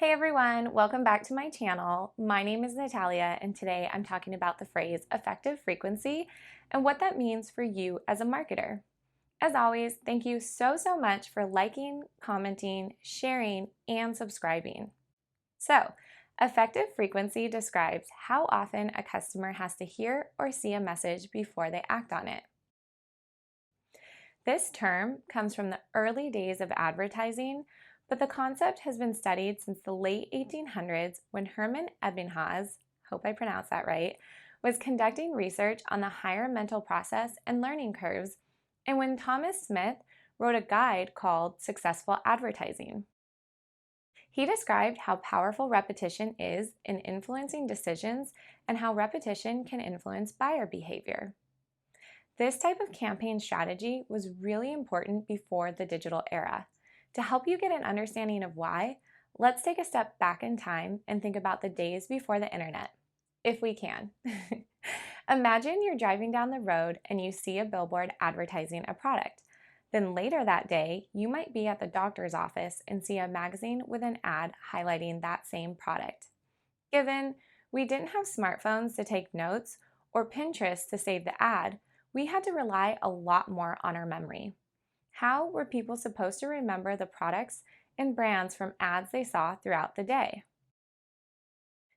Hey everyone, welcome back to my channel. My name is Natalia and today I'm talking about the phrase effective frequency and what that means for you as a marketer. As always, thank you so much for liking, commenting, sharing, and subscribing. So, effective frequency describes how often a customer has to hear or see a message before they act on it. This term comes from the early days of advertising, but the concept has been studied since the late 1800s when Hermann Ebbinghaus, hope I pronounced that right, was conducting research on the higher mental process and learning curves, and when Thomas Smith wrote a guide called Successful Advertising. He described how powerful repetition is in influencing decisions and how repetition can influence buyer behavior. This type of campaign strategy was really important before the digital era. To help you get an understanding of why, let's take a step back in time and think about the days before the internet, if we can. Imagine you're driving down the road and you see a billboard advertising a product. Then later that day, you might be at the doctor's office and see a magazine with an ad highlighting that same product. Given we didn't have smartphones to take notes or Pinterest to save the ad, we had to rely a lot more on our memory. How were people supposed to remember the products and brands from ads they saw throughout the day?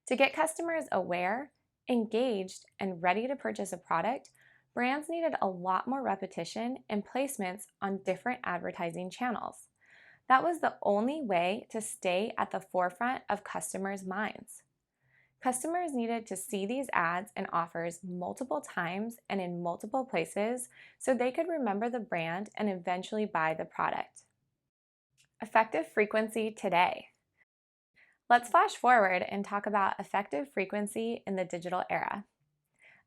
To get customers aware, engaged, and ready to purchase a product, brands needed a lot more repetition and placements on different advertising channels. That was the only way to stay at the forefront of customers' minds. Customers needed to see these ads and offers multiple times and in multiple places so they could remember the brand and eventually buy the product. Effective frequency today. Let's flash forward and talk about effective frequency in the digital era.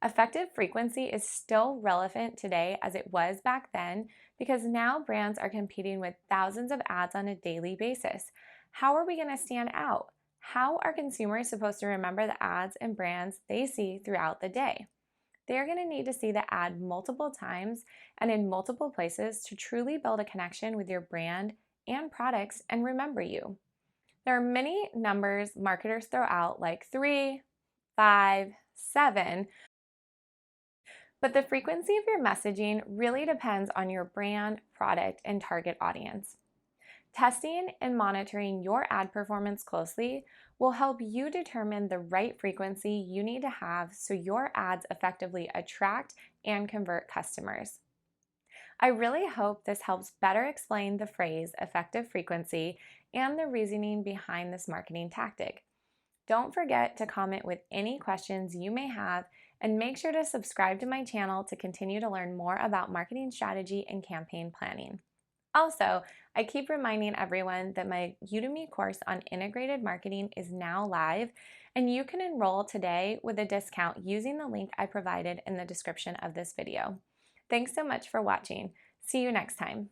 Effective frequency is still relevant today as it was back then because now brands are competing with thousands of ads on a daily basis. How are we going to stand out? How are consumers supposed to remember the ads and brands they see throughout the day? They're going to need to see the ad multiple times and in multiple places to truly build a connection with your brand and products and remember you. There are many numbers marketers throw out like 3, 5, 7, but the frequency of your messaging really depends on your brand, product, and target audience. Testing and monitoring your ad performance closely will help you determine the right frequency you need to have so your ads effectively attract and convert customers. I really hope this helps better explain the phrase effective frequency and the reasoning behind this marketing tactic. Don't forget to comment with any questions you may have and make sure to subscribe to my channel to continue to learn more about marketing strategy and campaign planning. Also, I keep reminding everyone that my Udemy course on integrated marketing is now live, and you can enroll today with a discount using the link I provided in the description of this video. Thanks so much for watching. See you next time.